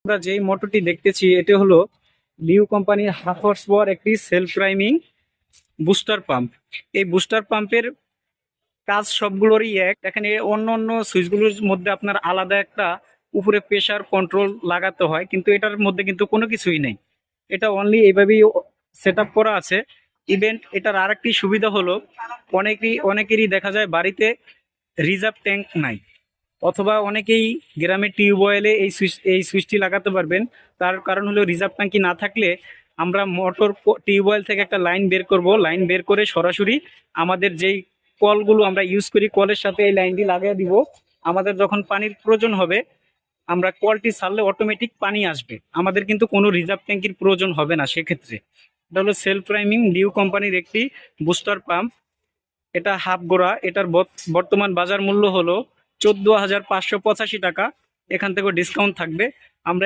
আমরা যেই মোটরটি দেখতেছি এটা হলো লিউ কোম্পানির 1/2 হর্স পাওয়ার একটি সেলফ প্রাইমিং বুস্টার পাম্প। এই বুস্টার পাম্পের কাজ সবগুলোরই এক। এখানে অন্য অন্য সুইচগুলোর মধ্যে আপনার আলাদা একটা উপরে প্রেসার কন্ট্রোল লাগাতে হয়, কিন্তু এটার মধ্যে কিন্তু কোনো কিছুই নেই। এটা অনলি এইভাবেই সেট আপ করা আছে। ইভেন্ট এটার আরেকটি সুবিধা হলো অনেকেরই দেখা যায় বাড়িতে রিজার্ভ ট্যাঙ্ক নাই, অথবা অনেকেই গ্রামের টিউবওয়েলে এই সুইচটি লাগাতে পারবেন। তার কারণ হলো রিজার্ভ ট্যাঙ্কি না থাকলে আমরা মোটর টিউবওয়েল থেকে একটা লাইন বের করব, লাইন বের করে সরাসরি আমাদের যেই কলগুলো আমরা ইউজ করি কলের সাথে এই লাইনটি লাগিয়ে দিব। আমাদের যখন পানির প্রয়োজন হবে আমরা কলটি ছাড়লে অটোমেটিক পানি আসবে, আমাদের কিন্তু কোনো রিজার্ভ ট্যাঙ্কির প্রয়োজন হবে না সেক্ষেত্রে। এটা হলো সেলফ প্রাইমিং লিউ কোম্পানির একটি বুস্টার পাম্প। এটা হাফ গোড়া। এটার বর্তমান বাজার মূল্য হলো 14,585 টাকা। এখান থেকে ডিসকাউন্ট থাকবে। আমরা